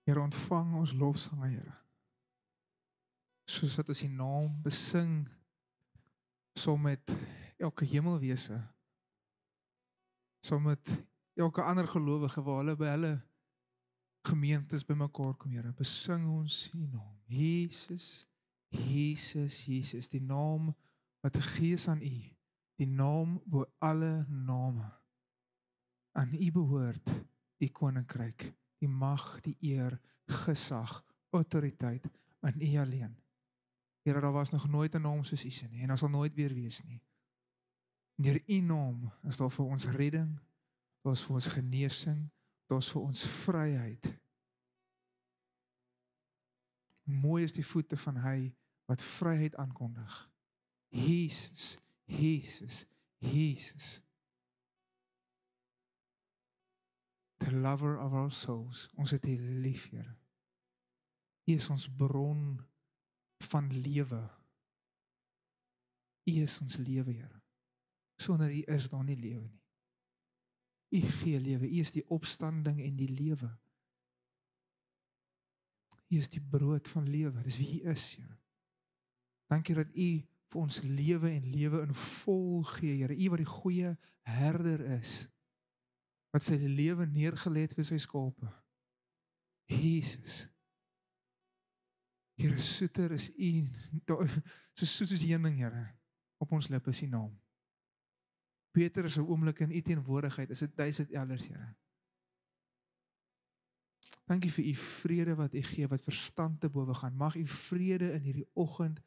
Here, ontvang ons lofsange, Here. Soos dat ons die naam besing, saam met elke hemelwese, saam met elke ander gelowige, waar hulle by hulle gemeentes bymekaar kom, Here, besing ons die naam. Jesus, Jesus, Jesus, die naam wat gegee is aan U, die naam bo alle name. Aan U behoort die koninkryk, die mag, die eer, gesag, autoriteit, aan U alleen. Here, daar was nog nooit 'n naam soos U se nie, en daar sal nooit weer wees nie. Deur U naam is daar vir ons redding, daar is vir ons genesing, daar is vir ons vryheid. Mooi is die voete van hy wat vryheid aankondig. Jesus, Jesus, Jesus. The lover of our souls. Ons het U lief, Here. U is ons bron van lewe. U is ons lewe, Here. Sonder U is daar nie lewe nie. U gee lewe. U is die opstanding en die lewe. U is die brood van lewe. Dis wie U is, Here. Dankie dat U vir ons lewe en lewe in vol gee, Here. U wat die goeie herder is, wat sy lewe neergelê het vir sy skape. Jesus. Here, soeter is U, so soet soos heuning, Here, op ons lippe is U naam. Beter is 'n oomblik in U teenwoordigheid, is dit 1000 elders, Here. Dankie vir U vrede wat U gee, wat verstand te bowe gaan. Mag U vrede in hierdie oggend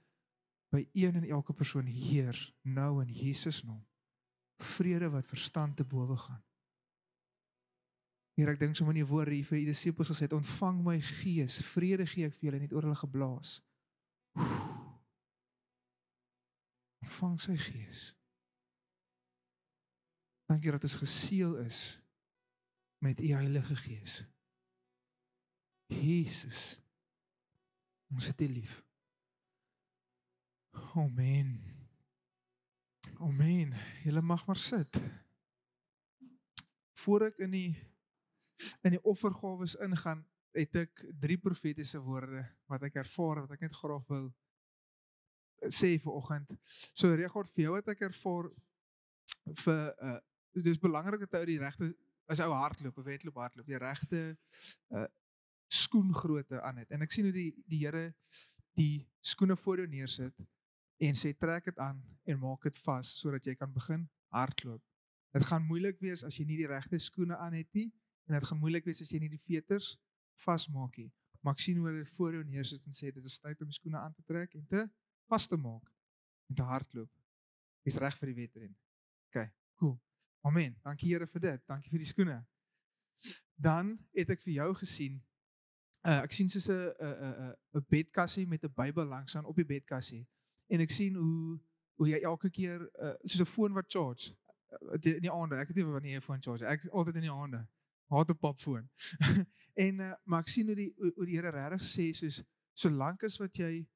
by een en elke persoon heers, nou in Jesus naam. Vrede wat verstand te bowe gaan. Here, ek dink sommer in die woorde hier vir U disippels gesê het, ontvang my gees, vrede gee ek vir julle, net oor hulle geblaas. Ontvang sy gees. Dankie dat ons geseël is met U Heilige Gees. Jesus, ons het U lief. Amen. Amen. Julle mag maar sit. Voor ek in die offergawes ingaan, het ek 3 profetiese woorde wat ek ervaar, wat ek net graag wil sê vanoggend. So Regard, vir jou wat ek ervaar vir dis belangrik dat jy die regte, as ou hardloop, 'n wedloop hardloop, die regte skoengrootte aan het. En ek sien hoe die Here die skoene voor jou neersit en sê trek dit aan en maak dit vas sodat jy kan begin hardloop. Dit gaan moeilik wees as jy nie die regte skoene aan het nie, en dit gaan moeilik wees as jy nie die veters vasmaak nie. Maar ek sien hoe dit voor jou neersit en sê dit is tyd om die skoene aan te trek en te vas te maak en te hardloop. Jy's reg vir die wedren. OK, cool. Amen. Dankie Here vir dit. Dankie vir die skoene. Dan het ek vir jou gesien, ek sien soos 'n bedkassie met 'n Bybel langs aan op die bedkassie. En ek sien hoe jy elke keer soos 'n foon wat charge in die aande. Ek weet nie wanneer jy foon charge. Ek is altyd in die aande. Haat 'n papfoon. En maar ek sien hoe die Here regtig sê soos solank as wat jy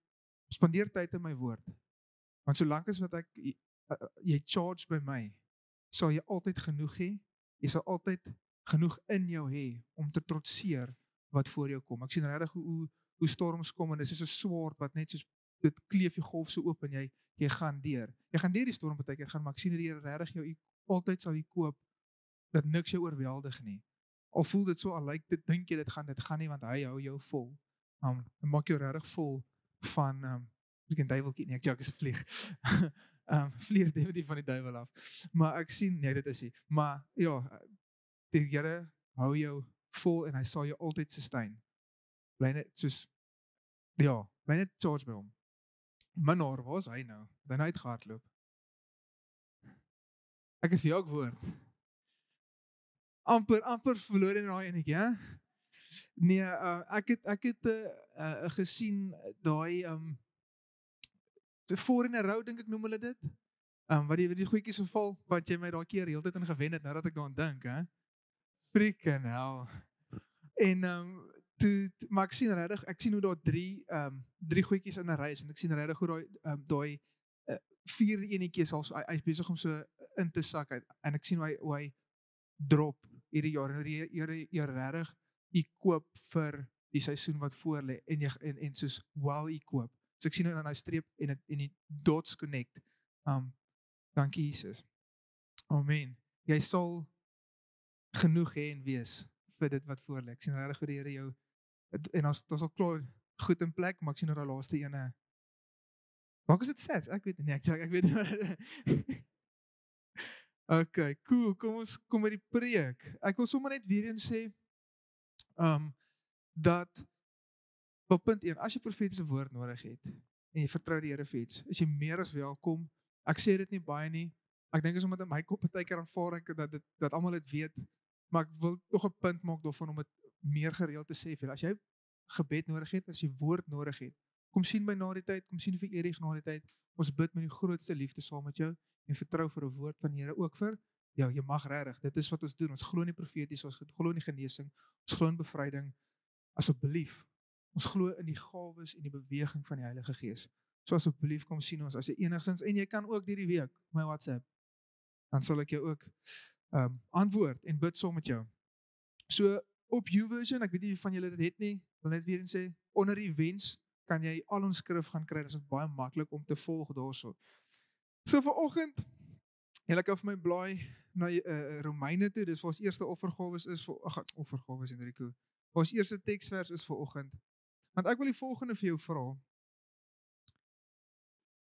spandeer tyd in my woord. Want solank as wat jy charge by my, sal jy altyd genoeg hê. Jy sal altyd genoeg in jou hê om te trotseer wat voor jou kom. Ek sien regtig hoe storms kom en dit is soos 'n swaard wat net soos dit kleef die golf so oop en jy gaan deur. Jy gaan deur die storm partykeer gaan, maar ek sien dat die Here regtig jou altyd sal koop dat niks jou oorweldig nie. Al voel dit so al lyk dit dink jy dit gaan nie want hy hou jou vol. En maak jou regtig vol van ek 'n duiweltjie nie, ek joke, is 'n vlieg. Vlieg is definitief van die duiwel af. Maar ek sien nee, dit is nie. Maar ja, die Here hou jou vol en hy sal jou altyd sustain. Bly net soos bly net charge by hom. Minnaar, waar is hy nou? Het hy nou uitgehardloop? Ek is vir jou ook woord. Amper verloor in daai enetjie, hè? Nee, ek het gesien daai voor in 'n rou dink ek noem hulle dit. Wat die goedjies so val, wat jy my daai keer heeltyd in gewen het, nou dat ek daaraan dink, hè? Freaking hell. En maar ek sien regtig, ek sien hoe daar drie goedjies in 'n ry is en ek sien regtig hoe daai vierde enetjie is al so hy's besig om so in te sak uit en ek sien hoe hy drop hierdie jaar en jy regtig koop vir die seisoen wat voor lê en soos equip. So ek sien nou aan daai streep en die dots connect. Dankie Jesus. Amen. Jy sal genoeg hê en wees vir dit wat voor lê. Ek sien regtig vir die Here jou en ons al klaar goed in plek, maar ek sien nou daai laaste ene. Waar is dit set? Ek weet nie, ek weet nie. Okay, cool. Kom by die preek. Ek wil sommer net weer eens sê dat op punt 1, as jy profetiese woord nodig het en jy vertrou die Here vir iets, is jy meer as welkom. Ek sê dit nie baie nie. Ek dink is omdat in my kop partykeer aanvaar ek dat almal dit weet, maar ek wil tog 'n punt maak daarvan om dit meer gereeld te sê vir as jy gebed nodig het, as jy woord nodig het. Kom sien my na die tyd, kom sien vir Erik na die tyd. Ons bid met die grootste liefde saam met jou en vertrou vir 'n woord van die Here ook vir jou. Jy mag regtig. Dit is wat ons doen. Ons glo in die profeties, ons glo in die genesing, ons glo in bevryding. Asseblief. Ons glo in die gawes en die beweging van die Heilige Gees. So asseblief kom sien ons as jy enigstens en jy kan ook hierdie week my WhatsApp. Dan sal ek jou ook antwoord en bid saam met jou. So op YouVersion, ek weet nie wie van julle dit het nie, wil net weer eens sê, onder die wens kan jy al ons skrif gaan kry. Dit is baie maklik om te volg daarso. So vanoggend, julle kan vir my blaai na Romeine toe. Dis vir ons eerste offergawes is vir offergawes Enrico. Ons eerste teksvers is vanoggend. Want ek wil die volgende vir jou vra.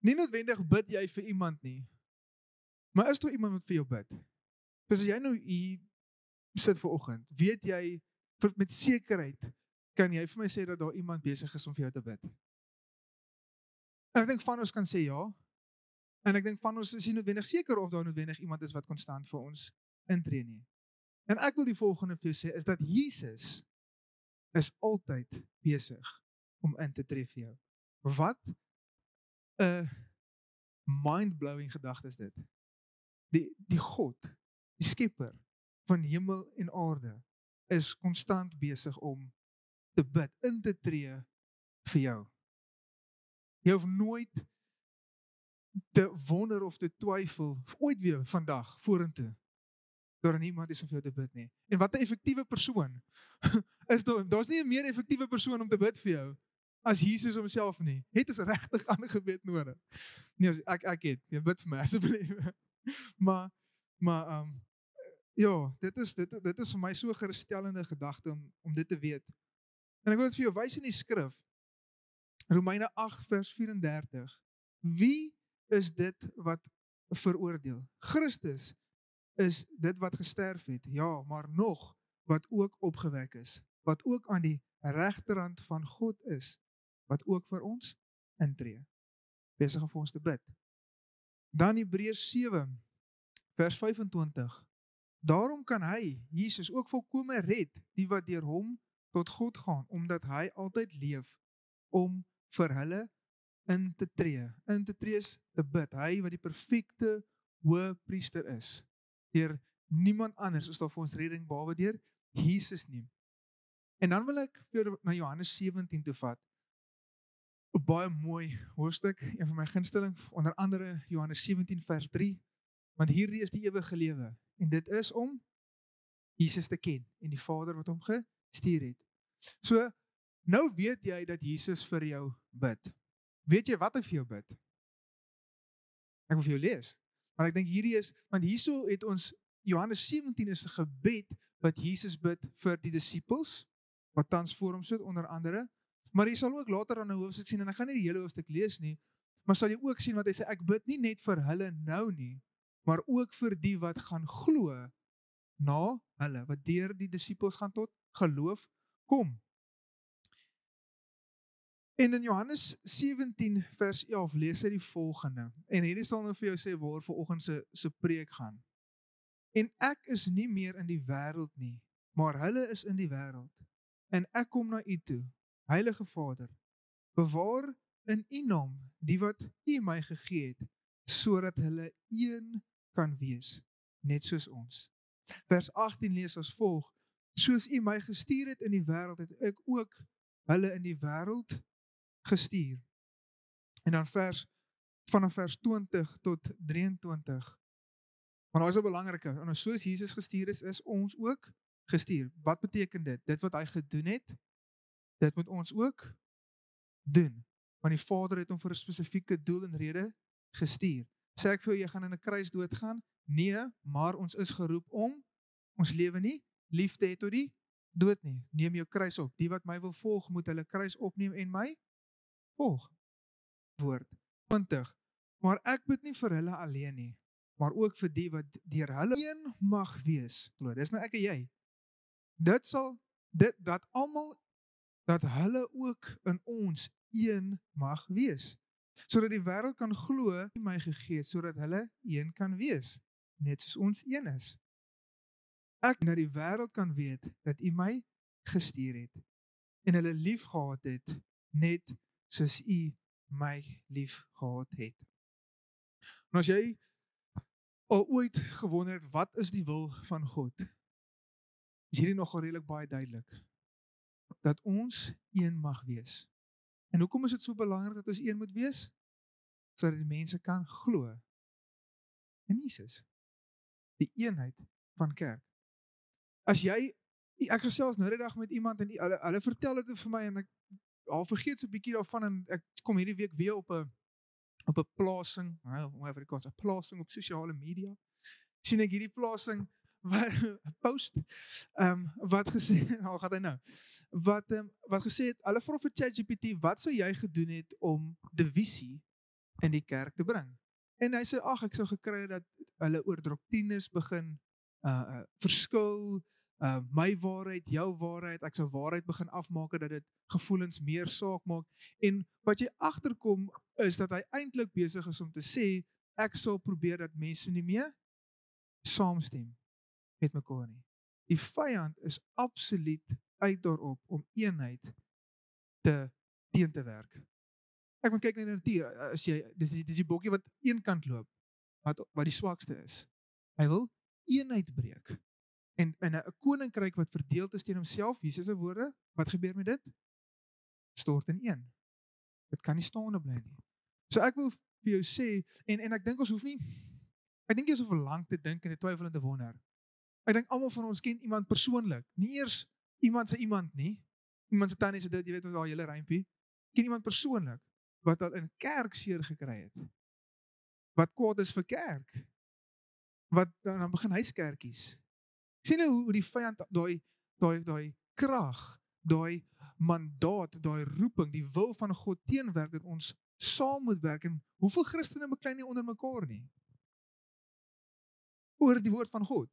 Nie noodwendig bid jy vir iemand nie, maar is daar iemand wat vir jou bid? Dus as jy nou hier sit vanoggend, weet jy met sekerheid kan jy vir my sê dat daar iemand besig is om vir jou te bid? En ek dink van ons kan sê ja. En ek dink van ons is nie noodwendig seker of daar noodwendig iemand is wat konstant vir ons intree nie. En ek wil die volgende vir jou sê is dat Jesus is altyd besig om in te tree vir jou. Wat 'n mind-blowing gedagte is dit. Die God, die skepper van hemel en aarde is konstant besig om te bid, in te tree vir jou. Jy hoef nooit te wonder of te twyfel ooit weer vandag vorentoe daar niemand is om vir jou te bid nie. En wat 'n effektiewe persoon is daar's nie 'n meer effektiewe persoon om te bid vir jou as Jesus homself nie. Het ons regtig ander gebed nodig? Nee, ek het. Jy bid vir my asseblief. Maar ja, dit is vir my so 'n gerusstellende gedagte om dit te weet. En ek wil dit vir jou wys in die skrif. Romeine 8 vers 34. Wie is dit wat veroordeel? Christus is dit wat gesterf het, ja, maar nog wat ook opgewek is, wat ook aan die regterhand van God is, wat ook vir ons intree, besig om vir ons te bid. Dan Hebreërs 7 vers 25. Daarom kan hy, Jesus, ook volkome red, die wat deur hom tot God gaan, omdat hy altyd leef om vir hulle in te tree. In te tree is te bid. Hy wat die perfekte hoëpriester is. Deur niemand anders is daar vir ons redding behalwe deur Jesus nie. En dan wil ek vir na Johannes 17 toe vat. 'n Baie mooi hoofstuk, een van my gunsteling, onder andere Johannes 17 vers 3, want hierdie is die ewige lewe en dit is om Jesus te ken en die Vader wat hom gestuur het. So, nou weet jy dat Jesus vir jou bid. Weet jy wat hy vir jou bid? Ek wil vir jou lees. Want ek dink hierdie is, want hierso het ons, Johannes 17 is 'n gebed wat Jesus bid vir die disippels, wat tans voor hom sit, onder andere, maar jy sal ook later aan 'n hoofstuk sien, en ek gaan nie die hele hoofstuk lees nie, maar sal jy ook sien wat hy sê, ek bid nie net vir hulle nou nie, maar ook vir die wat gaan glo na hulle, wat deur die disippels gaan tot geloof kom. En in Johannes 17 vers 11 lees hy die volgende, en hierdie sal nou vir jou sê waar vanoggend se preek gaan. En ek is nie meer in die wêreld nie, maar hulle is in die wêreld, en ek kom na u toe, Heilige Vader, bewaar in u naam die wat u my gegee het, sodat hulle een kan wees, net soos ons. Vers 18 lees as volg, soos u my gestuur het in die wêreld, het ek ook hulle in die wêreld gestuur. En dan vanaf vers 20 tot 23, Maar daar is 'n belangrike, en soos Jesus gestuur is ons ook gestuur. Wat beteken dit? Dit wat hy gedoen het, dit moet ons ook doen. Want die Vader het hom vir 'n spesifieke doel en rede gestuur. Sê ek vir jou, jy gaan in 'n kruis doodgaan? Nee, maar ons is geroep om ons lewe nie lief te hê tot die dood nie. Neem jou kruis op. Die wat my wil volg, moet hulle kruis opneem en my volg. Woord 20. Maar ek bid nie vir hulle alleen nie, maar ook vir die wat deur hulle een mag wees. Glo, dis nou ek en jy. Dit sal dat almal, dat hulle ook in ons een mag wees, sodat die wêreld kan glo U my gegee het, sodat hulle een kan wees, net soos ons een is. Ek dat die wêreld kan weet dat U my gestuur het en hulle lief gehad het, net soos U my lief gehad het. En as jy al ooit gewonder het, wat is die wil van God? Is hierdie nogal redelik baie duidelik. Dat ons een mag wees. En hoekom is dit so belangrik dat ons een moet wees? Sodat die mense kan glo in Jesus. Die eenheid van kerk. As jy, ek gesels nou die dag met iemand en hulle vertel dit vir my en ek al vergeet so 'n bietjie daarvan en ek kom hierdie week weer op 'n plasing, Afrikaans, 'n plasing op sosiale media. Sien ek hierdie plasing post wat gesê, hoe gaan hy nou? Wat gesê het, hulle vra vir ChatGPT, wat sou jy gedoen het om divisie in die kerk te bring? En hy sê, ek sou gekry het dat hulle oor doktrines begin verskil, my waarheid, jou waarheid, ek sou waarheid begin afmaak dat dit gevoelens meer saak maak. En wat jy agterkom is dat hy eintlik besig is om te sê, ek sal probeer dat mense nie meer saamstem met mekaar nie. Die vyand is absoluut uit daarop om eenheid teen te werk. Ek moet kyk na die natuur, as jy, dis die bokkie wat een kant loop, wat die swakste is. Hy wil eenheid breek. En 'n koninkryk wat verdeeld is teen homself, Jesus se woorde, wat gebeur met dit? Stort in een. Dit kan nie staande bly nie. So ek wil vir jou sê, en ek dink ons hoef nie, ek dink jy is over lank te dink en te twyfel en te wonder. Ek dink almal van ons ken iemand persoonlik, nie eers iemand se iemand nie, iemand se tannie se dit, jy weet ons al hele rympie, ken iemand persoonlik, wat al in kerk seer gekry het, wat kwaad is vir kerk, wat dan begin huiskerkies. Sien nou hoe die vyand daai krag, daai mandaat, daai roeping, die wil van God teenwerk, dat ons saam moet werk, en hoeveel Christene beklei nie onder mekaar nie, oor die woord van God,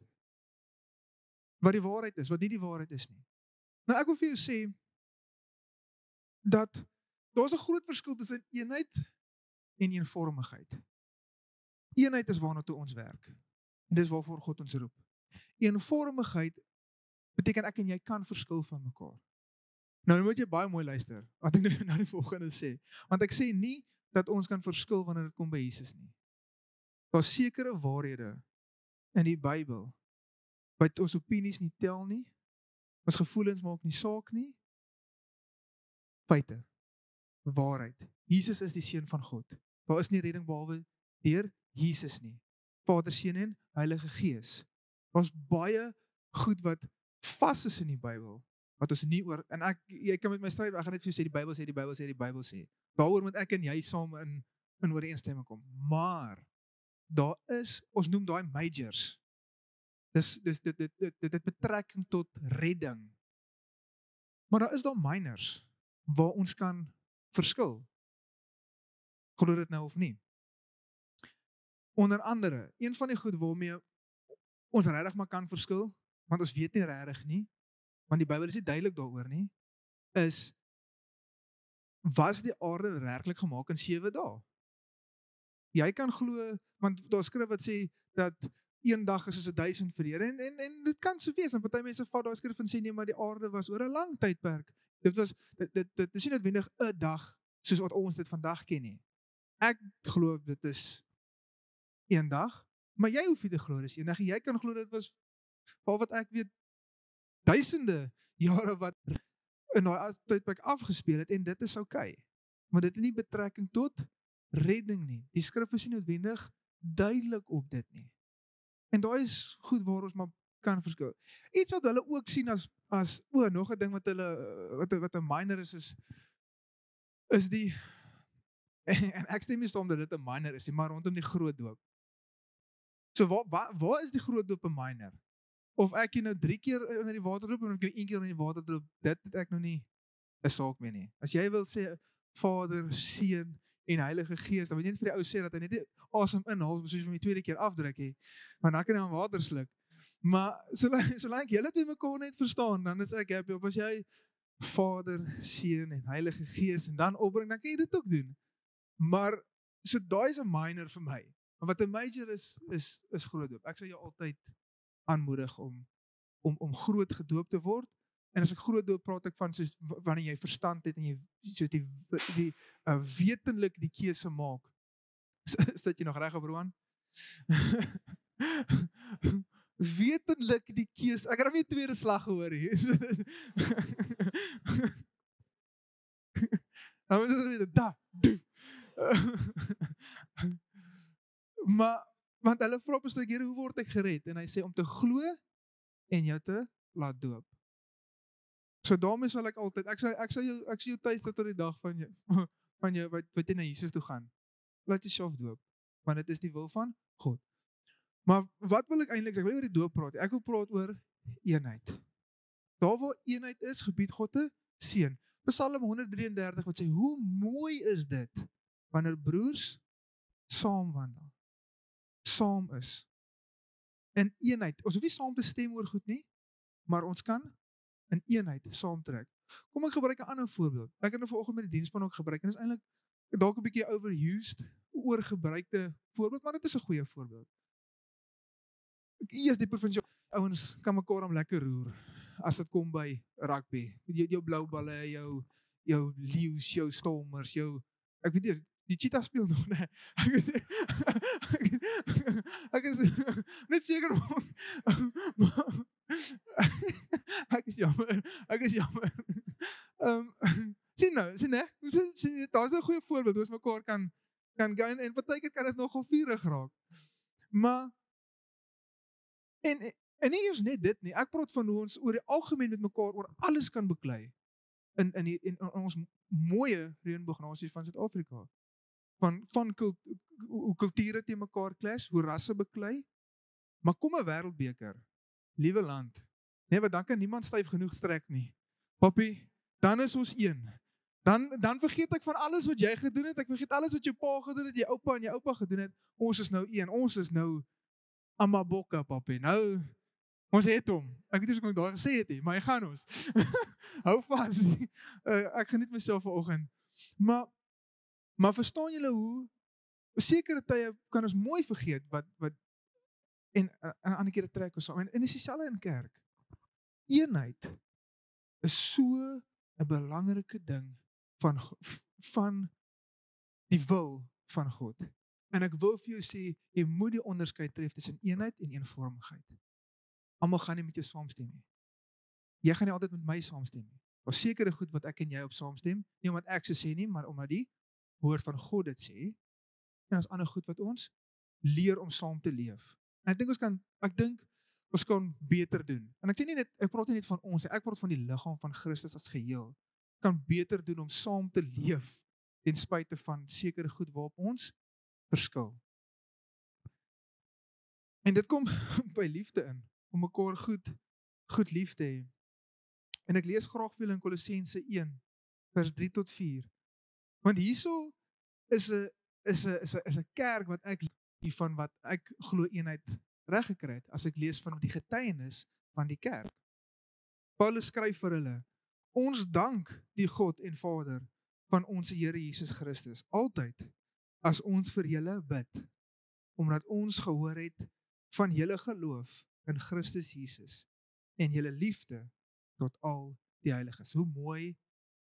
wat die waarheid is, wat nie die waarheid is nie. Nou ek wil vir jou sê, dat daar is 'n groot verskil tussen eenheid en eenvormigheid. Eenheid is waarna toe ons werk, en dis waarvoor God ons roep. Eenvormigheid beteken ek en jy kan verskil van mekaar. Nou moet jy baie mooi luister, wat ek nou die volgende sê, want ek sê nie dat ons kan verskil wanneer dit kom by Jesus nie. Daar's sekere waarhede in die Bybel wat ons opinies nie tel nie, ons gevoelens maak nie saak nie, feite, waarheid. Jesus is die Seun van God. Daar is nie redding behalwe deur Jesus nie. Vader, Seun en Heilige Gees. Daar's baie goed wat vas is in die Bybel, wat ons nie oor, en jy kan met my stryd, ek gaan net vir jou sê, die Bybel sê, die Bybel sê, die Bybel sê. Daaroor moet ek en jy saam in ooreenstemming kom. Maar daar is, ons noem daai majors. Dit betrekking tot redding. Maar daar is daar minors waar ons kan verskil. Glo dit nou of nie? Onder andere, een van die goed waarmee ons regtig maar kan verskil, want ons weet nie regtig nie, want die Bybel is nie duidelik daaroor nie, is, was die aarde werklik gemaak in 7 dae? Jy kan glo, want daar skrif wat sê, dat een dag is soos 1000 vir die Here, en dit kan so wees, en party mense vat daai skrif en sê, nee, maar die aarde was oor 'n lang tydperk. Dit is nie noodwendig 'n dag, soos wat ons dit vandag ken nie. Ek glo dit is een dag, maar jy hoef nie te glo dis een dag, jy kan glo dit was, wat ek weet, duisende jare wat in daai tydperk afgespeel het, en dit is okay. Maar dit het nie betrekking tot redding nie. Die skrif is nie noodwendig duidelik op dit nie. En daai is goed waar ons maar kan verskil. Iets wat hulle ook sien as nog 'n ding wat hulle wat 'n minor is die en ek stem nie saam dat dit 'n minor is nie, maar rondom die groot doop. So waar is die groot doop 'n minor? Of ek jou nou 3 keer onder die water doop of ek jou 1 keer onder die water doop, dit het ek nog nie 'n saak mee nie. As jy wil sê Vader, Seun en Heilige Gees, dan moet jy net vir die ou sê dat hy net nie asem inhaal soos om die tweede keer afdruk nie, want dan kan hy aan water sluk. Maar solank julle twee mekaar net verstaan, dan is ek happy. Of as jy Vader, Seun en Heilige Gees en dan opbring, dan kan jy dit ook doen. Maar so daai is 'n minor vir my. Maar wat 'n major is groot doop. Ek sal jou altyd aanmoedig om groot gedoop te word. En as ek groot doop praat ek van soos wanneer jy verstand het en jy so die wetenlik die keuse maak. Sit jy nog reg op Roan? Wetenlik die keuse. Ek het nog nie 'n tweede slag gehoor nie. Nou is dit weer da. Maar want hulle vra op 'n stuk, Here, hoe word ek gered? En hy sê om te glo en jou te laat doop. So daarmee sal ek altyd ek sal jou tuiste tot die dag van jou wat jy na Jesus toe gaan. Laat jouself doop, want dit is die wil van God. Maar wat wil ek eintlik sê? Ek wil nie oor die doop praat nie. Ek wil praat oor eenheid. Daar waar eenheid is, gebied God 'n seën. Psalm 133 wat sê, hoe mooi is dit wanneer broers saam wandel, saam is, in eenheid. Ons hoef nie saam te stem oor goed nie, maar ons kan in eenheid saamtrek. Kom ek gebruik 'n ander voorbeeld. Ek het nou vanoggend met die diensspan ook gebruik en dit is eintlik dalk 'n bietjie overused, oorgebruikte voorbeeld, maar dit is 'n goeie voorbeeld. Eers die provinsiale ouens kan mekaar om lekker roer as dit kom by rugby. Jou blou balle, jou leeu's, jou stormers, ek weet nie die cheetahs speel nog, nee. Ek is net seker ek is jammer. Sien nou, daar's 'n goeie voorbeeld hoe ons mekaar kan gaan en partykeer kan dit nogal vurig raak. Maar en nie eers net dit nie. Ek praat van hoe ons oor die algemeen met mekaar oor alles kan beklei in ons mooie reënboognasie van Suid-Afrika. Van hoe kulture teen mekaar clash, hoe rasse beklei. Maar kom 'n wêreldbeker, liewe land. Nee, want dan kan niemand styf genoeg strek nie. Papi, dan is ons een. Dan vergeet ek van alles wat jy gedoen het. Ek vergeet alles wat jou pa gedoen het, jou oupa en jou oupa gedoen het. Ons is nou een. Ons is nou Amabokka, papi. Nou ons het hom. Ek weet nie of ek daai gesê het nie, maar hy gaan ons. Hou vas. Ek geniet myself vanoggend. Maar verstaan julle hoe sekere tye kan ons mooi vergeet wat en 'n ander keer trek ons saam. En dis dieselfde in kerk. Eenheid is so 'n belangrike ding van die wil van God. En ek wil vir jou sê, jy moet die onderskeid tref tussen eenheid en eenvormigheid. Almal gaan nie met jou saamstem nie. Jy gaan nie altyd met my saamstem nie. Daar's sekere goed wat ek en jy op saamstem, nie omdat ek so sê nie, maar omdat die woord van God dit sê. En daar's ander goed wat ons leer om saam te leef. En ek dink ons kan beter doen. En ek sê nie net, ek praat nie net van ons, ek praat van die liggaam van Christus as geheel. Kan beter doen om saam te leef ten spyte van sekere goed waarop ons verskil. En dit kom by liefde in, om mekaar goed lief te hê. En ek lees graag veel in Kolossense 1 vers 3 tot 4. Want hierso is 'n kerk wat ek van wat ek glo eenheid reg gekry het as ek lees van die getuienis van die kerk. Paulus skryf vir hulle: ons dank die God en Vader van ons Here Jesus Christus altyd as ons vir julle bid, omdat ons gehoor het van julle geloof in Christus Jesus en julle liefde tot al die heiliges. Hoe mooi,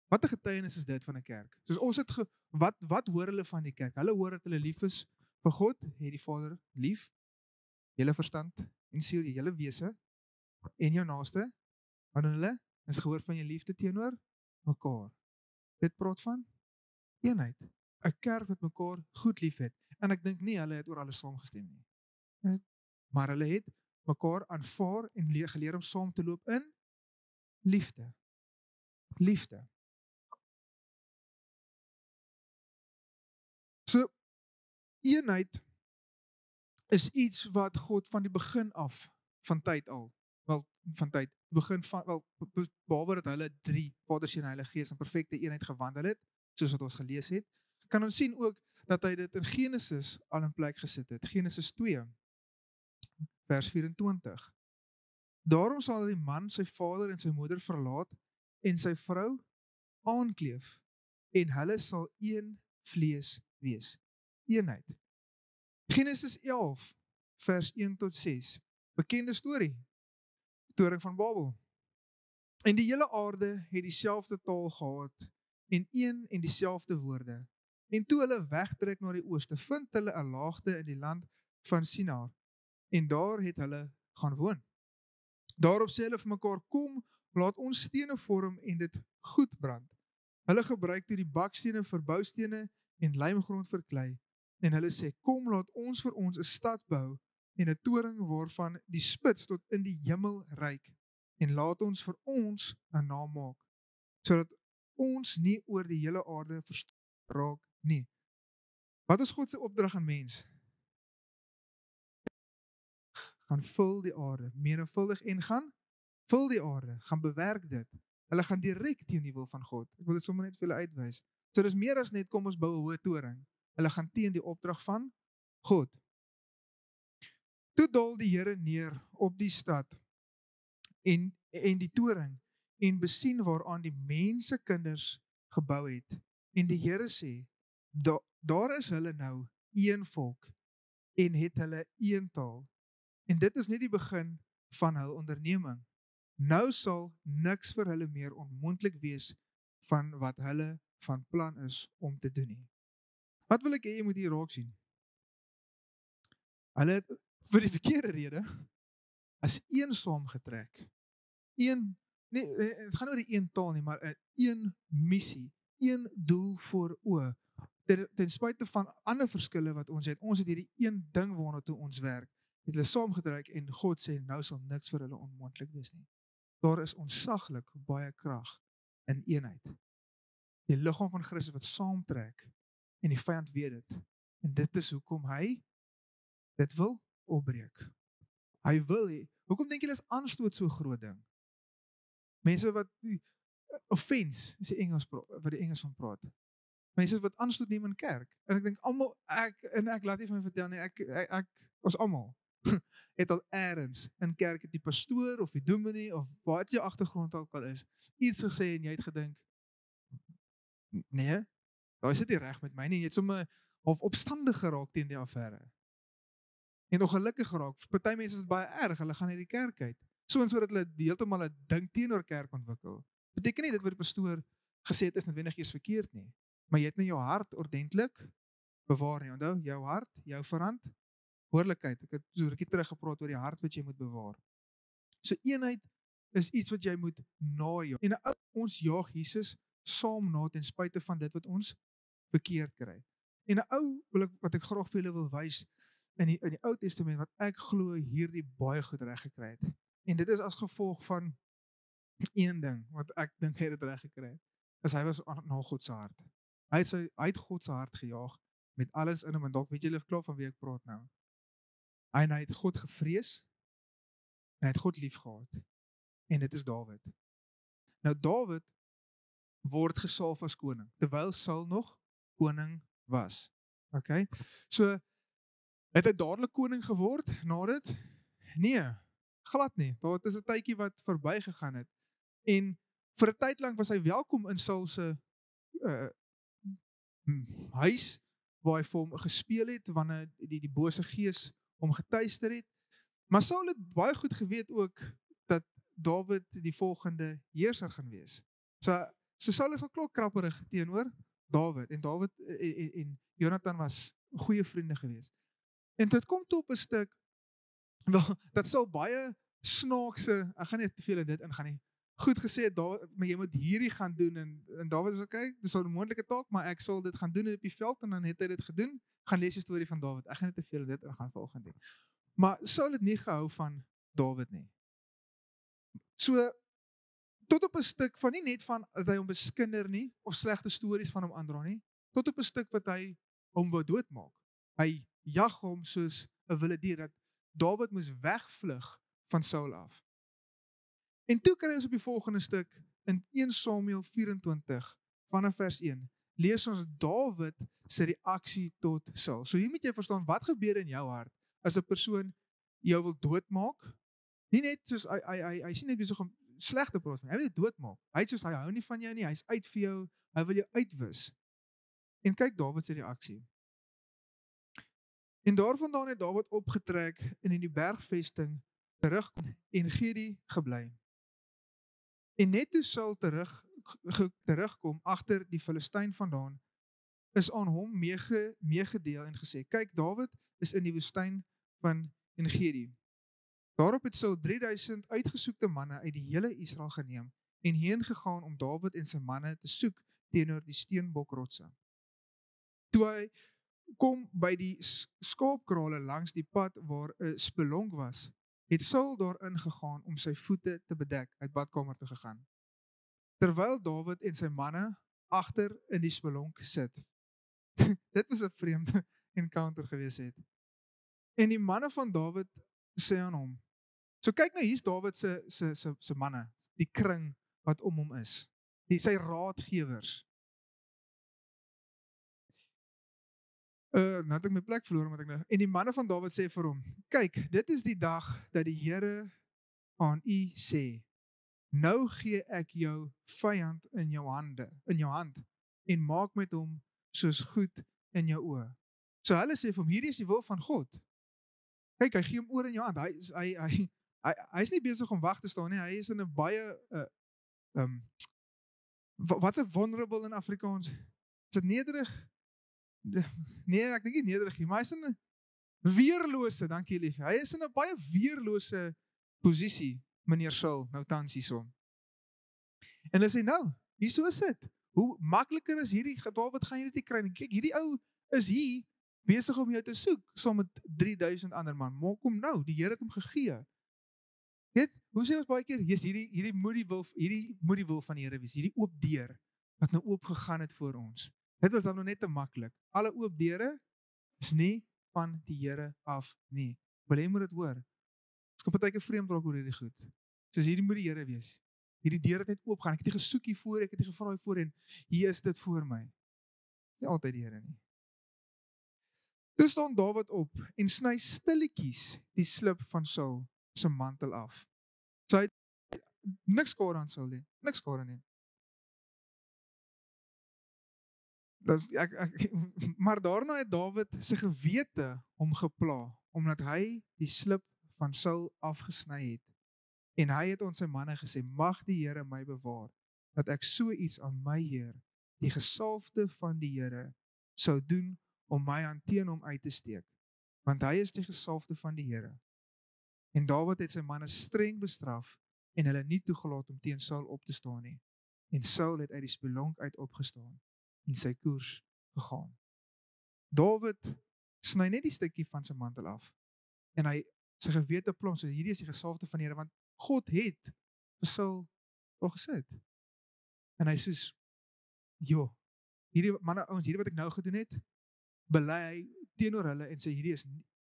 wat 'n getuienis is dit van 'n kerk. Soos ons het wat hoor hulle van die kerk? Hulle hoor dat hulle lief is vir God, het die Vader lief, julle verstand en siel, julle wese en jou naaste, want hulle is gehoor van jou liefde teenoor mekaar. Dit praat van eenheid. 'n Kerk wat mekaar goed liefhet. En ek dink nie hulle het oor alles saamgestem nie. maar hulle het mekaar aanvaar en geleer om saam te loop in liefde. Liefde. So, eenheid is iets wat God van die begin af, van tyd al, wel, van tyd, begin van, wel, behalwe dat hulle 3, Vader, Seun en Heilige Gees in perfekte eenheid gewandel het, soos wat ons gelees het, kan ons sien ook dat hy dit in Genesis al in plek gesit het. Genesis 2, vers 24. Daarom sal die man sy vader en sy moeder verlaat en sy vrou aankleef en hulle sal een vlees wees. Eenheid. Genesis 11, vers 1 tot 6. Bekende storie. Toring van Babel. En die hele aarde het dieselfde taal gehad en een en dieselfde woorde. En toe hulle wegtrek na die ooste, vind hulle 'n laagte in die land van Sinaar en daar het hulle gaan woon. Daarop sê hulle vir mekaar, kom, laat ons stene vorm en dit goed brand. Hulle gebruik toe die bakstene vir boustene en lijmgrond vir klei. En hulle sê, kom, laat ons vir ons 'n stad bou en 'n toring waarvan die spits tot in die hemel reik. En laat ons vir ons 'n naam maak, sodat ons nie oor die hele aarde verspreid raak nie. Wat is God se opdrag aan mens? Gaan vul die aarde, menigvuldig en gaan vul die aarde, gaan bewerk dit. Hulle gaan direk teen die wil van God. Ek wil dit sommer net vir julle uitwys. So dis meer as net kom ons bou 'n hoë toring. Hulle gaan teen die opdrag van God. Toe daal die Here neer op die stad en die toring en besien waaraan die mense kinders gebou het. En die Here sê, daar is hulle nou een volk en het hulle een taal. En dit is net die begin van hul onderneming. Nou sal niks vir hulle meer onmoontlik wees van wat hulle van plan is om te doen nie. Wat wil ek hê jy moet hier raak sien? Hulle het vir die verkeerde rede as een saamgetrek. Een, nee, het gaan oor die een taal nie, maar een missie, een doel voor oë. Ten spyte van ander verskille wat ons het hierdie een ding waarna toe ons werk, het hulle saamgetrek en God sê, nou sal niks vir hulle onmoontlik wees nie. Daar is ontsaglik baie krag in eenheid. Die liggaam van Christus wat saamtrek en die vyand weet dit. En dit is hoekom hy dit wil opbreek. Hy wil hê, hoekom dink julle is aanstoot so groot ding? Mense wat offense, is die Engels wat die Engels van praat. Mense wat aanstoot neem in kerk. En ek dink almal ek laat nie van my vertel nie, ek ons almal het al eers in kerk het die pastoor of die dominee of wat jou agtergrond ook al is, iets gesê en jy het gedink, nee, daar is dit nie reg met my nie, jy het sommer half opstandig geraak teen die affære. En ongelukkig geraak, vir party mense is dit baie erg, hulle gaan uit die kerk uit. Sodat hulle heeltemal 'n ding teenoor kerk ontwikkel. Beteken nie dit wat die pastoor gesê het is noodwendig eers verkeerd nie, maar jy het nou jou hart ordentlik bewaar nie. Onthou, jou hart, jou verantwoordelikheid. Ek het so 'n rukkie terug gepraat oor die hart wat jy moet bewaar. So eenheid is iets wat jy moet najaag. En ons jaag Jesus saam na ten spyte van dit wat ons verkeerd kry. En 'n ou wat ek graag vir julle wil wys in die Ou Testament wat ek glo hierdie baie goed reg gekry het. En dit is as gevolg van een ding wat ek dink hy het reg gekry het. Is hy was na God se hart. Hy het God se hart gejaag met alles in hom en dalk weet julle klaar van wie ek praat nou. Hy het God gevrees en hy het God lief gehad. En dit is Dawid. Nou Dawid word gesalf as koning terwyl Saul nog koning was. Okay? So het hy dadelik koning geword na dit? Nee, glad nie. Daar is 'n tydjie wat verbygegaan het. En vir 'n tyd lank was hy welkom in Saul se huis waar hy vir hom gespeel het wanneer die bose gees hom getuister het. Maar Saul het baie goed geweet ook dat Dawid die volgende heerser gaan wees. So Saul is al klaar krapperig teenoor Dawid en Dawid en Jonathan was goeie vriende gewees. En dit kom toe op 'n stuk wel dat Saul baie snaakse, ek gaan nie te veel in dit ingaan nie. Goed gesê, maar jy moet hierdie gaan doen en Dawid is okay, dis 'n moontlike taak, maar ek sal dit gaan doen op die veld en dan het hy dit gedoen. Gaan lees die storie van Dawid. Ek gaan nie te veel in dit ingaan volgende. Maar Saul het nie gehou van Dawid nie. So, tot op 'n stuk van nie net van dat hy hom beskinder nie, of slegte stories van hom aandra nie, tot op 'n stuk wat hy hom wou doodmaak. Hy jag hom soos 'n wilde dier, dat Dawid moes wegvlug van Saul af. En toe kry ons op die volgende stuk, in 1 Samuel 24, vanaf vers 1, lees ons Dawid se reaksie tot Saul. So hier moet jy verstaan, wat gebeur in jou hart, as 'n persoon jou wil doodmaak? Nie net soos, hy is nie net besig om sleg te praat van, hy wil jou doodmaak. Hy is soos, hy hou nie van jou nie, hy is uit vir jou, hy wil jou uitwis. En kyk Dawid se reaksie. En daarvandaan het Dawid opgetrek en in die bergvesting terugkom en Gedi gebly. En net toe Saul terugkom agter die Filistyn vandaan, is aan hom meegedeel en gesê, kyk, Dawid is in die woestyn van En-Gedi. Daarop het Saul 3000 uitgesoekte manne uit die hele Israel geneem en heen gegaan om Dawid en sy manne te soek teenoor die steenbokrotse. Toe hy kom by die skaapkrale langs die pad waar 'n spelonk was, het Saul daarin gegaan om sy voete te bedek, uit badkamer toe gegaan. Terwyl Dawid en sy manne agter in die spelonk sit. Dit was 'n vreemde encounter gewees het. En die manne van Dawid sê aan hom. So kyk nou, hier's Dawid se manne, die kring wat om hom is. Sy raadgewers. Nou het ek my plek verloor, want ek nou. En die manne van Dawid sê vir hom, kyk, dit is die dag dat die Here aan u sê, nou gee ek jou vyand in jou hand, en maak met hom soos goed in jou oë. So hulle sê vir hom, hierdie is die wil van God. Kyk, hy gee hom oor in jou hand. Hy is nie besig om wag te staan nie. Hy is in 'n baie wat's 'n vulnerable in Afrikaans? Is dit nederig? Nee, ek dink nie nederig nie, maar hy is in 'n weerlose, dankie lief. Hy is in 'n baie weerlose posisie, meneer Saul, nou tans hierson. En hulle sê, nou, hierso is dit. Hoe makliker is hierdie, wat gaan jy dit kry? Kyk, hierdie ou is hier besig om jou te soek, saam met 3000 ander man. Maak hom nou, die Here het hom gegee. Weet, hoe sê ons baie keer, hierdie moet die wil van die Here wees, hierdie oop deur wat nou oop gegaan het voor ons. Dit was dan nog net te maklik. Alle oop deure is nie van die Here af nie. Wil jy moet dit hoor? Ek skop partyke vreemd raak oor hierdie goed. Soos hierdie moet die Here wees. Hierdie deur het net oop gaan. Ek het nie gesoek hiervoor, ek het nie gevra hiervoor en hier is dit voor my. Dis nie altyd die Here nie. Toe staan Dawid op en sny stilletjies die slip van Saul se mantel af. So hy het niks skade aan Saul nie. Niks skade nie. Maar daarna het Dawid sy gewete hom gepla, omdat hy die slip van Saul afgesny het. En hy het aan sy manne gesê, mag die Here my bewaar, dat ek so iets aan my Heer, die gesalfde van die Here, sou doen om my hand teen hom uit te steek, want hy is die gesalfde van die Here. En Dawid het sy manne streng bestraf en hulle nie toegelaat om teen Saul op te staan nie. En Saul het uit die spelonk uit opgestaan en sy koers gegaan. Dawid sny net die stukkie van sy mantel af en hy sy gewete plom, so hierdie is die gesalfde van die Here, want God het vir Saul daar gesit. En hy sê, joh, hierdie manne ouens, hierdie wat ek nou gedoen het, bely hy teenoor hulle en sê,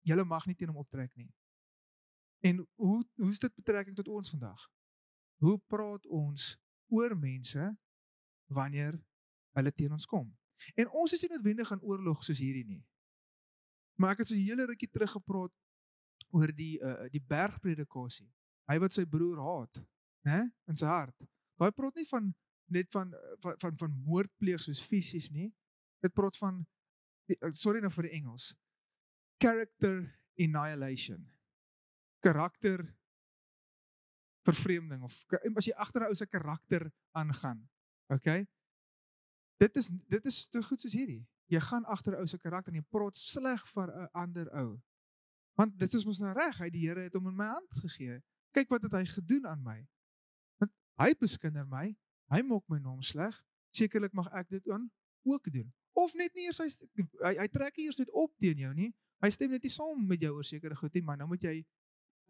julle mag nie teen hom optrek nie. En hoe is dit betrekking tot ons vandag? Hoe praat ons oor mense wanneer hulle teen ons kom? En ons is nie noodwendig aan oorlog soos hierdie nie. Maar ek het so 'n hele rukkie teruggepraat oor die bergpredikasie. Hy wat sy broer haat, né, in sy hart. Hy praat nie net van moordpleeg soos fisies nie. Dit praat van sorry nou vir die Engels. Character annihilation. Karakter vervreemding, of as jy agter 'n ou se karakter aangaan. Okay? Dit is te goed soos hierdie. Jy gaan agter 'n ou se karakter en jy praat sleg vir 'n ander ou. Want dit is mos nou reg, die Here het hom in my hand gegee. Kyk wat het hy gedoen aan my. Want hy beskinder my, hy maak my naam sleg. Sekerlik mag ek dit dan ook doen. Of net nie eers hy trek nie eers net op teen jou nie, Hy stem net nie saam met jou oor sekere goed nie, maar nou moet jy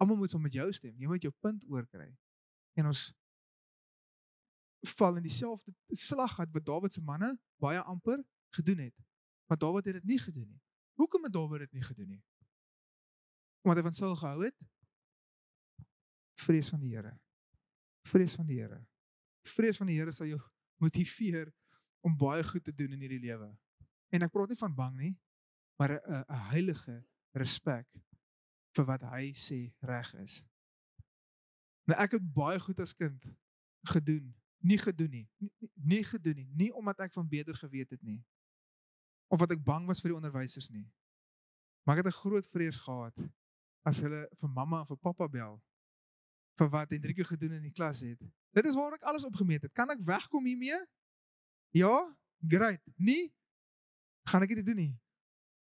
almal moet saam met jou stem. Jy moet jou punt oorkry. En ons val in dieselfde slaggat wat Dawid se manne baie amper gedoen het. Maar Dawid het dit nie gedoen nie. Hoekom het Dawid dit nie gedoen nie? Omdat hy van Saul gehou het? Vrees van die Here. Vrees van die Here. Vrees van die Here sal jou motiveer om baie goed te doen in hierdie lewe. En ek praat nie van bang nie, maar 'n heilige respek vir wat hy sê reg is. Nou ek het baie goed as kind gedoen, nie gedoen nie. Nie gedoen nie, nie omdat ek van beter geweet het nie. Of wat ek bang was vir die onderwysers nie. Maar ek het 'n groot vrees gehad as hulle vir mamma en vir pappa bel vir wat Hendrikie gedoen in die klas het. Dit is waar ek alles opgemeet het. Kan ek wegkom hiermee? Ja? Great. Nie? Gaan ek dit doen nie.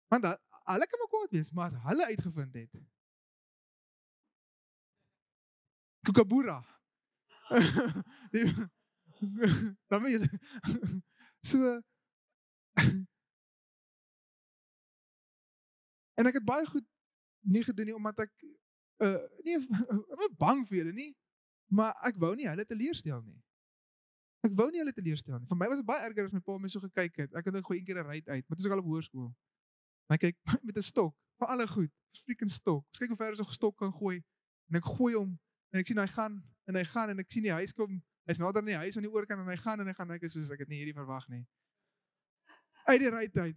Want hulle kan maar kwaad wees, maar as hulle uitgevind het. Kookaboora. Dan weet jy. So en ek het baie goed nie gedoen nie omdat ek nie bang vir hulle nie, maar ek wou nie hulle teleurstel nie. Ek wou nie hulle teleurstel nie. Vir my was dit baie erger as my pa my so gekyk het. Ek het ook goeie een keer 'n ry uit, maar dit is al op hoërskool. Hy kyk met 'n stok, vir alle goed. 'n Freaking stok. Kyk hoe ver so 'n stok kan gooi. En ek gooi hom en ek sien hy gaan en ek sien die huis kom. Hy's nader aan die huis aan die oorkant en hy gaan en ek is soos ek het nie hierdie verwag nie. Uit die ry uit.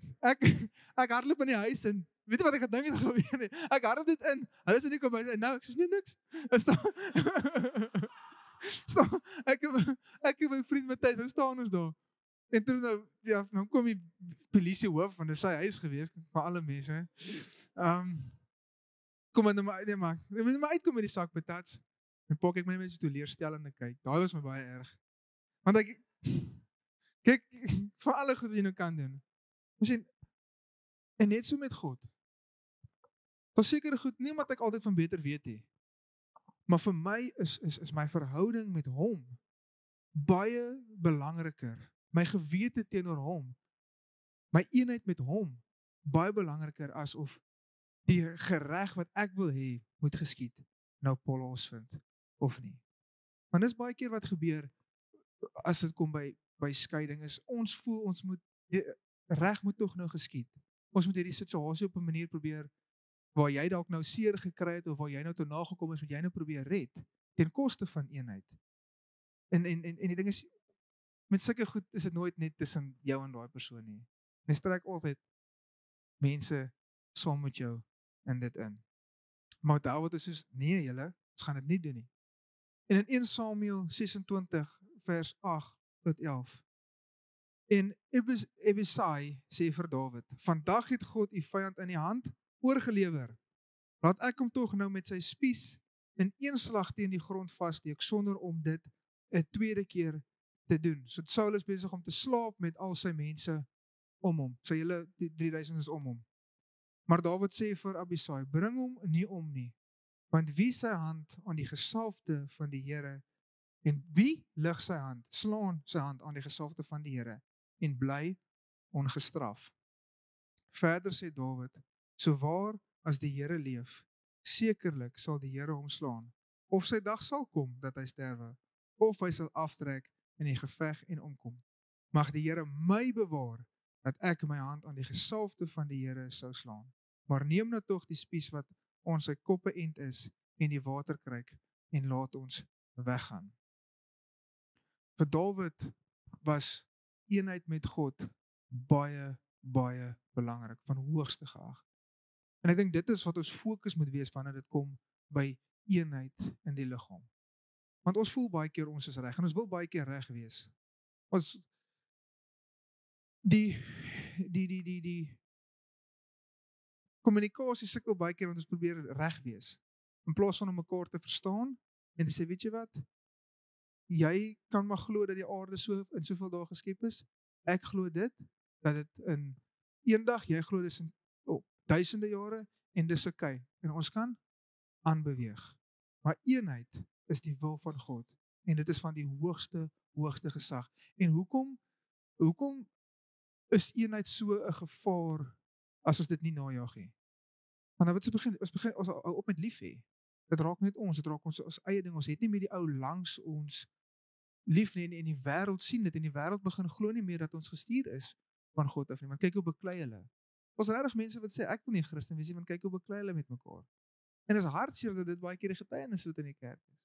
Ek hardloop in die huis in. Weet jy wat ek gedink het gebeur nie? Ek hardloop dit in. Hulle sê nie kom by en nou ek sê nee niks. Is daar staan ek en my vriend Matthys, nou staan ons daar. En toe nou kom die polisie hoof want dit is sy huis gewees vir alle mense. Kom maar nee maar. Jy moet maar uitkom met die sak patats. En pak ek my mense teleurstellende kyk. Daai was my baie erg. Want ek kyk vir alle goed wat jy nou kan doen. Ons sien en net so met God. Daar's sekere goed nie omdat ek altyd van beter weet nie. Maar vir my is my verhouding met hom baie belangriker. My gewete teenoor hom, my eenheid met hom baie belangriker as of die gereg wat ek wil hê moet geskied nou Paulus vind of nie. Want dis baie keer wat gebeur as dit kom by skeiding is ons voel ons moet die reg moet tog nou geskied. Ons moet hierdie situasie op 'n manier probeer waar jy dalk nou seer gekry het of waar jy nou toe nagekom is, moet jy nou probeer red ten koste van eenheid. En die ding is met sulke goed is dit nooit net tussen jou en daai persoon nie. Mens trek altyd mense saam met jou in dit in. Maar Dawid is soos nee julle, ons gaan dit nie doen nie. En in 1 Samuel 26 vers 8 tot 11. En Ebisai sê vir Dawid: "Vandag het God u vyand in die hand oorgelewer. Laat ek hom tog nou met sy spies in een slag teen die grond vassteek sonder om dit 'n tweede keer te doen." So Saul is besig om te slaap met al sy mense om hom. Sy hele 3000 is om hom. Maar Dawid sê vir Abisai: "Bring hom nie om nie, want wie sy hand aan die gesalfde van die Here en wie lig sy hand, slaan sy hand aan die gesalfde van die Here en bly ongestraf." Verder sê Dawid: "So waar as die Here leef, sekerlik sal die Here hom slaan, of sy dag sal kom dat hy sterwe, of hy sal aftrek in die geveg en omkom. Mag die Here my bewaar dat ek my hand aan die gesalfde van die Here sou slaan. Maar neem nou tog die spies wat ons sy koppe end is en die waterkruik en laat ons weggaan." Vir Dawid was eenheid met God baie belangrik, van hoogste geag. En ek dink dit is wat ons fokus moet wees wanneer dit kom by eenheid in die liggaam. Want ons voel baie keer ons is reg en ons wil baie keer reg wees. Ons die kommunikasie sukkel baie keer want ons probeer reg wees in plaas van om mekaar te verstaan en te sê weet jy wat? Jy kan maar glo dat die aarde so in soveel dae geskep is. Ek glo dit dat dit in eendag, jy glo dis in duisende jare en dis okay. En ons kan aanbeweeg. Maar eenheid is die wil van God en dit is van die hoogste gesag. En hoekom is eenheid so 'n gevaar as ons dit nie najag nie? Want dan wat ons hou op met lief hê. Dit raak net ons, dit raak ons eie ding. Ons het nie meer die ou langs ons lief nie en die wêreld sien dit en die wêreld begin glo nie meer dat ons gestuur is van God af nie. Want kyk hoe beklei hulle. Ons regtig mense wat sê ek wil nie 'n Christen wees nie, want kyk hoe beklei hulle met mekaar. En dit is hartseer dat dit baie keer die getuienis wat in die kerk is.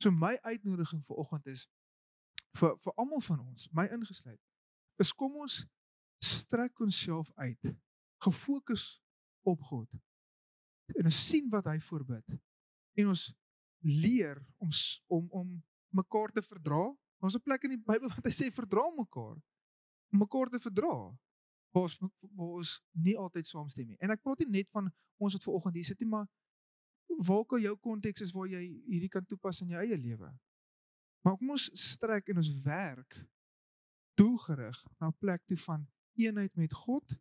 So my uitnodiging vir oggend is vir almal van ons, my ingesluit, is kom ons strek onsself uit, gefokus op God. En ons sien wat hy voorbid. En ons leer om mekaar te verdra. Daar's 'n plek in die Bybel wat hy sê verdra mekaar, om mekaar te verdra. Waar ons nie altyd saamstem nie. En ek praat nie net van ons wat ver oggend hier sit nie, maar waar jou konteks is waar jy hierdie kan toepas in jou eie lewe. Maar kom ons strek en ons werk doelgerig na 'n plek toe van eenheid met God,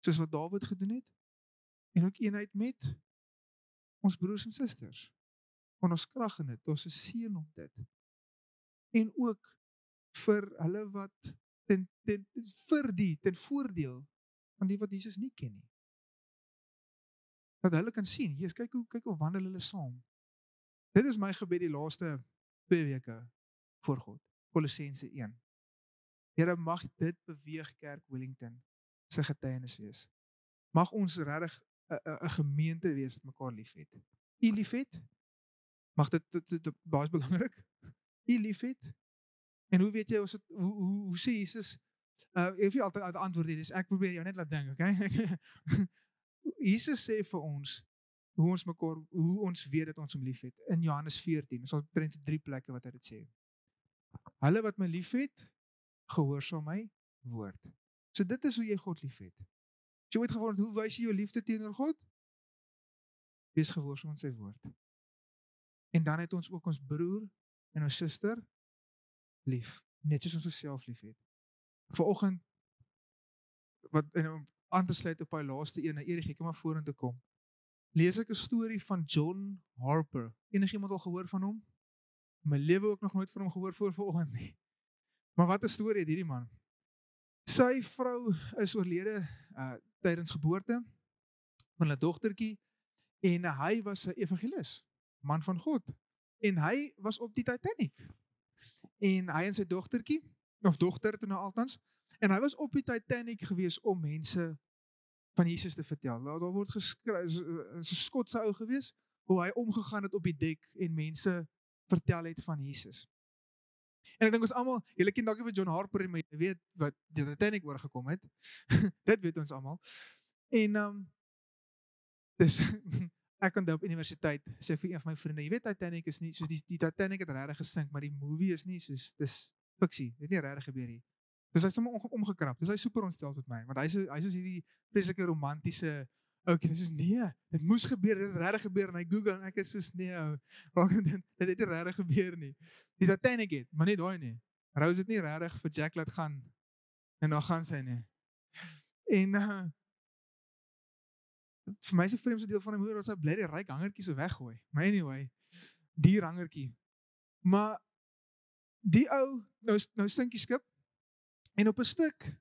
soos wat Dawid gedoen het, en ook eenheid met ons broers en susters. Want ons krag in dit, ons is seën op dit. En ook vir hulle wat ten voordeel van die wat Jesus nie ken nie. Dat hulle kan sien, Jesus, kyk hoe wandel hulle saam. Dit is my gebed die laaste 2 weke voor God. Kolossense 1. Here, mag dit beweeg Kerk Wellington se getuienis wees. Mag ons regtig 'n gemeente wees wat mekaar liefhet. U liefhet? Mag dit baie belangrik. U liefhet? En hoe weet jy ons het hoe sê Jesus? Ek hoef nie altyd antwoord hier, dis ek probeer jou net laat dink, okay? Jesus sê vir ons hoe ons weet dat ons hom liefhet in Johannes 14. Ons sal omtrent 3 plekke wat hy dit sê. Hulle wat my liefhet, gehoorsaam my woord. So dit is hoe jy God liefhet. As jy ooit gewonder hoe wys jy jou liefde teenoor God? Wees gehoorsaam aan sy woord. En dan het ons ook ons broer en ons suster lief, net soos ons osself liefhet. Vanoggend wat om aan te sluit op daai laaste een, Erik, ek kom maar vorentoe kom. Lees ek 'n storie van John Harper. Enigiemand al gehoor van hom? My lewe ook nog nooit van hom gehoor voor vanoggend nie. Maar wat 'n storie het hierdie man. Sy vrou is oorlede tydens geboorte van 'n dogtertjie en hy was 'n evangelis, man van God. En hy was op die Titanic. En hy en sy dogtertjie, of dogter toe nou altans, en hy was op die Titanic gewees om mense van Jesus te vertel. Daar word geskryf, is 'n Skotse ou gewees, hoe hy omgegaan het op die dek en mense vertel het van Jesus. En ek dink ons almal, julle ken dalk nie van John Harper en jy weet wat die Titanic oorgekom het. Dit weet ons almal. En dis ek onthou op universiteit sê vir een van my vriende, jy weet Titanic is nie soos die Titanic het regtig gesink, maar die movie is nie soos dis fiksie. Dit het nie regtig gebeur nie. Dus hy het sommer omgekrap. Dus hy is super ontstel met my, want hy is hierdie vreeslike romantiese ouetjie. Hy sê nee, dit moes gebeur, dit het regtig gebeur en hy Google en ek is soos nee ou. Dit het nie regtig gebeur nie. Die Titanic het, maar nie daai nie. Rose het nie regtig vir Jack laat gaan en dan gaan sy nie. En vir my is die vreemdste deel van die moeder dat sy bly die ryk hangertjie so weggooi. Maar anyway, die hangertjie. Maar die ou nou stinkie skip en op 'n stuk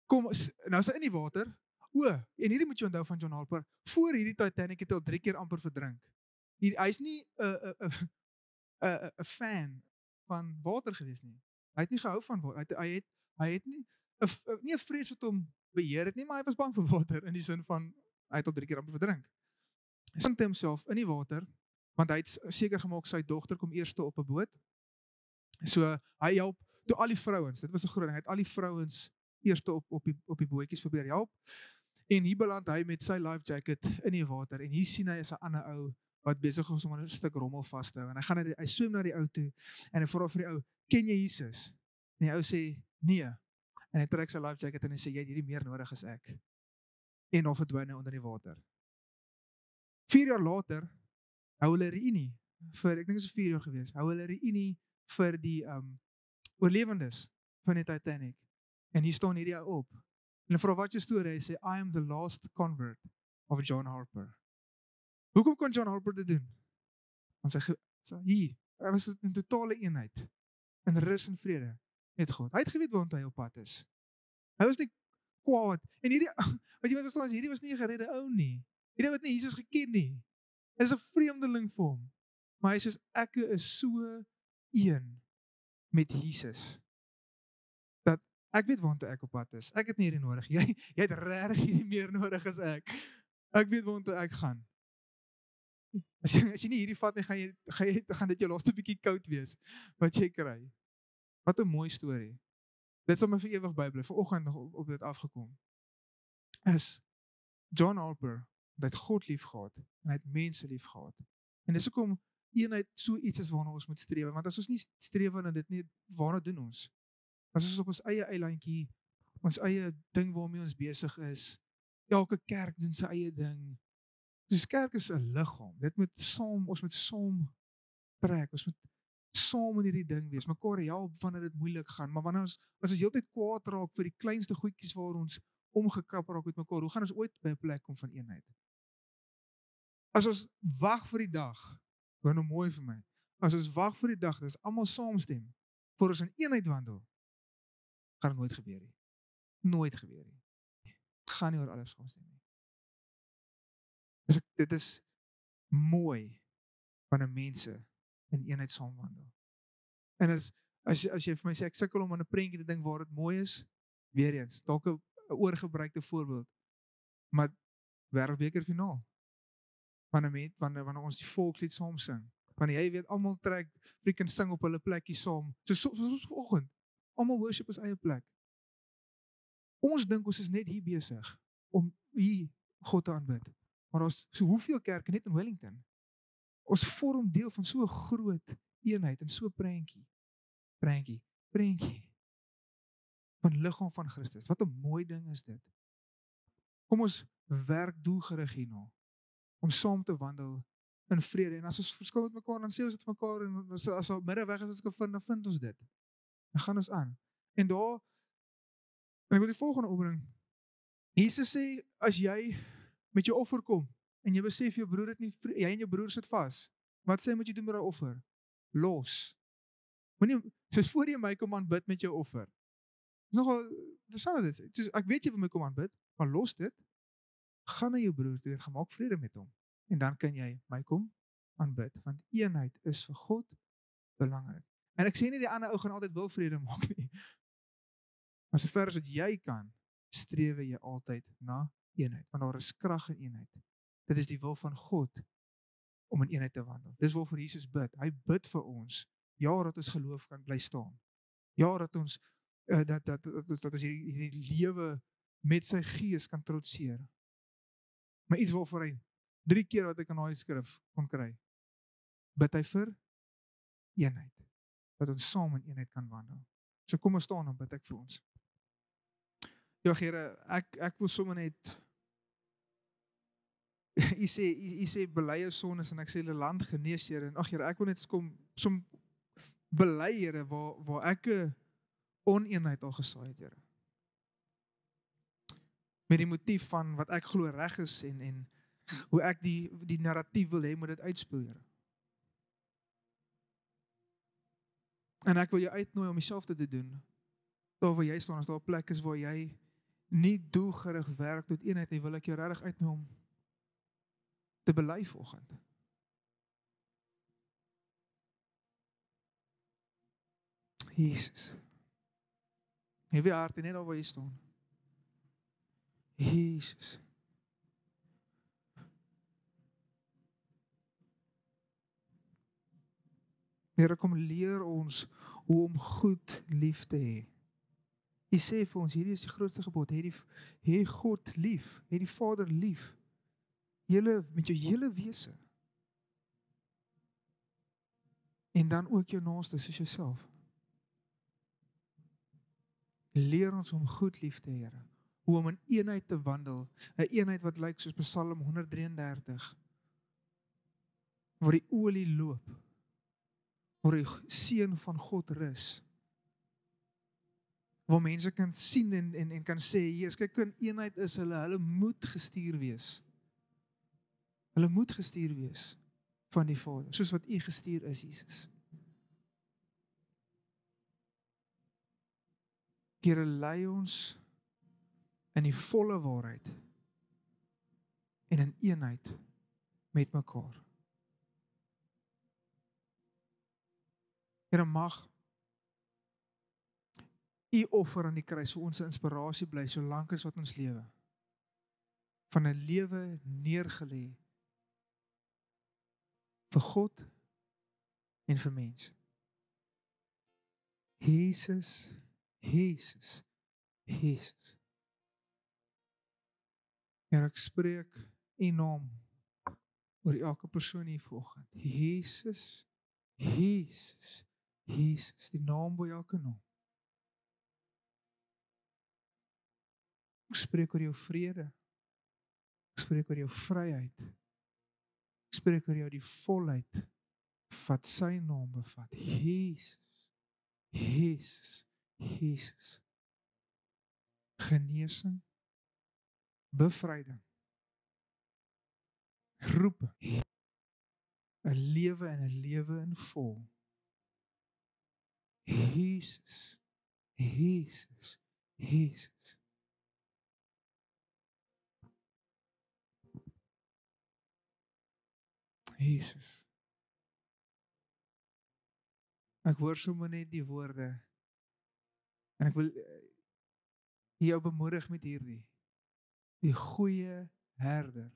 kom nou is hy in die water. En hierdie moet jy onthou van John Harper. Voor hierdie Titanic het hy al 3 keer amper verdrink. Hy's nie 'n fan van water gewees nie. Hy het nie gehou van water. Hy het nie 'n vrees wat hom beheer het nie, maar hy was bang vir water in die sin van hy het al 3 keer amper verdrink. Hy sink homself in die water want hy het seker gemaak sy dogter kom eerste op 'n boot. So hy help toe al die vrouens. Dit was 'n groot ding. Hy het al die vrouens eerste op die bootjies probeer help. En hier beland hy met sy life jacket in die water en hier sien hy is 'n ander ou wat besig is om 'n stuk rommel vas te hou en hy swem na die ou toe en hy vra vir die ou, "Ken jy Jesus?" En die ou sê, "Nee." En hy trek sy life jacket en hy sê, "Jy het hierdie meer nodig as ek." En dan verdwyn hy onder die water. 4 jaar later hou hulle 'n reunie vir ek dink dit is 4 jaar gewees. Hou hulle 'n reunie vir die oorlewendes van die Titanic. En hier staan hierdie ou op. En vra wat jou storie, hy sê I am the last convert of John Harper. Hoekom kon John Harper dit doen? Want hy was in totale eenheid, in rus en vrede met God. Hy het geweet waar hy op pad is. Hy was nie kwaad. En hierdie wat jy moet verstaan, hierdie was nie 'n geredde ou nie. Hierdie ou het nie Jesus geken nie. Hy is 'n vreemdeling vir hom. Maar hy sê ek is so een met Jesus dat ek weet waartoe ek op pad is. Ek het nie hierdie nodig. Jy het regtig hierdie meer nodig as ek. Ek weet waartoe ek gaan. As jy nie hierdie vat nie, gaan dit jou laaste bietjie koud wees wat jy kry. Wat 'n mooi storie. Dit sal my vir ewig bybly. Vanoggend nog op dit afgekom. Is John Alper het God liefgehad en hy het mense liefgehad. En dis hoekom eenheid so iets is waarna ons moet streef, want as ons nie streef na dit nie, waarna doen ons? As ons op ons eie eilandjie, ons eie ding waarmee ons besig is, elke kerk doen sy eie ding. Dus kerk is 'n liggaam. Ons moet saam trek. Ons moet saam in hierdie ding wees. Mekaar help wanneer dit moeilik gaan, maar wanneer as ons heeltyd kwaad raak vir die kleinste goedjies waar ons omgekap raak met mekaar, hoe gaan ons ooit by 'n plek kom van eenheid? As ons wag vir die dag, hoor nou mooi vir my. As ons wag vir die dag dat ons almal saamstem voor ons in eenheid wandel, gaan dit nooit gebeur nie. Nooit gebeur nie. Dit gaan nie oor alles saamstem nie. Dit is mooi wanneer mense in eenheid saamwandel. En as jy vir my sê ek sukkel om aan 'n prentjie te dink waar dit mooi is, weer eens, dalk 'n oorgebruikte voorbeeld, maar wêreldbekerfinaal. Wanneer ons die volkslied saam sing. Wanneer jy weet almal trek freaking sing op hulle plekkie saam. Soos vanoggend. Almal worship op eie plek. Ons dink ons is net hier besig om hier God te aanbid. Maar daar's so hoeveel kerke net in Wellington. Ons vorm deel van so 'n groot eenheid en so 'n prentjie van liggaam van Christus. Wat 'n mooi ding is dit. Kom ons werk doelgerig hierna om saam te wandel in vrede. En as ons verskil met mekaar, dan sê ons dit vir mekaar en as op middeweg is ons gevind, dan vind ons dit. Dan gaan ons aan. En ek wil die volgende opbring. Jesus sê as jy met jou offer kom en jy besef jou broer het nie, jy en jou broer sit vas. Wat sê moet jy doen met daai offer? Los. Moenie soos voor jy my kom aanbid met jou offer. Dis nogal interessant dit sê. Soos ek weet jy wil my kom aanbid, maar los dit. Gaan na jou broer toe en gemaak vrede met hom. En dan kan jy my kom aanbid, want eenheid is vir God belangrik. En ek sê nie die ander ou gaan altyd wil vrede maak nie. Maar sover as wat jy kan, streef jy altyd na eenheid, want daar is krag in eenheid. Dit is die wil van God om in eenheid te wandel. Dis waarvoor Jesus bid. Hy bid vir ons, ja, dat ons geloof kan bly staan. Ja, dat ons dat ons hierdie lewe met sy gees kan trotseer. Maar iets waarvoor hy 3 keer wat ek in daai skrif kon kry, bid hy vir eenheid, dat ons saam in eenheid kan wandel. So kom ons staan en bid ek vir ons. Ja, Here, ek wil sommer net U sê bely jou sondes en ek sê hulle land genees, Here. En ag Here, ek wil net som bely, Here, waar ek 'n oneenheid al gesaai het, Here. Met die motief van wat ek glo reg is en hoe ek die narratief wil hê moet dit uitspeel, Here. En ek wil jou uitnooi om dieselfde te doen. Daar waar jy staan, as daar 'n plek is waar jy nie doelgerig werk tot eenheid nie, wil ek jou regtig uitnooi om te bely vanoggend. Jesus. Hê weer hart net daar waar jy staan. Jesus. Here, kom leer ons hoe om goed lief te hê. Hy sê vir ons, hierdie is die grootste gebod, hê God lief, hê die Vader lief. Met jou hele wese. En dan ook jou naaste soos jouself. Leer ons om goed lief te hê, Here. Hoe om in eenheid te wandel, 'n eenheid wat lyk soos Psalm 133, waar die olie loop, waar die seën van God rus, waar mense kan sien en kan sê, Jesus, kyk, in eenheid is hulle moet gestuur wees. Hulle moet gestuur wees van die Vader, soos wat U gestuur is, Jesus. Here, lei ons in die volle waarheid en in eenheid met mekaar. Here, mag U offer aan die kruis vir ons inspirasie bly solank as wat ons lewe. Van 'n lewe neergelê vir God en vir mense. Jesus, Jesus, Jesus. Here, ek spreek U naam oor elke persoon hier vanoggend. Jesus, Jesus, Jesus, die naam bo elke naam. Ek spreek oor jou vrede. Ek spreek oor jou vryheid. Ek spreek oor jou die volheid wat sy naam bevat. Jesus, Jesus, Jesus. Genesing, bevryding, roep, 'n lewe en 'n lewe in vol. Jesus, Jesus, Jesus. Jesus. Ek hoor sommer net die woorde en ek wil jou bemoedig met hierdie. Die goeie herder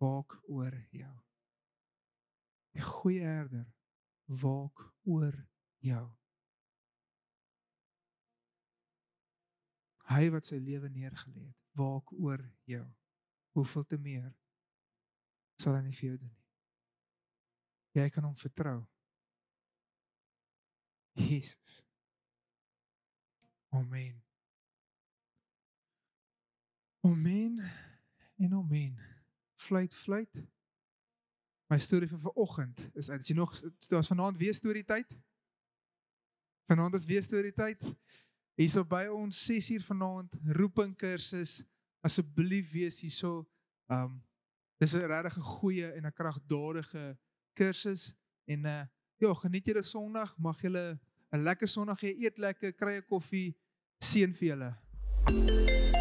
waak oor jou. Die goeie herder waak oor jou. Hy wat sy lewe neergelê het, waak oor jou. Hoeveel te meer sal hy nie vir jou doen nie. Jy kan hom vertrou. Jesus. Amen. Amen en amen. Fluit, fluit. My storie vir vanoggend is uit. As jy nog, dit was vanaand weer storytyd. Vanaand is weer storytyd. Hierso by ons 6:00 vanaand roeping kursus. Asseblief wees hierso. Dis 'n regtig goeie en 'n kragdadige kursus en ja, geniet julle Sondag, mag julle 'n lekker Sondag hê, eet lekker, kry 'n koffie, seën vir julle.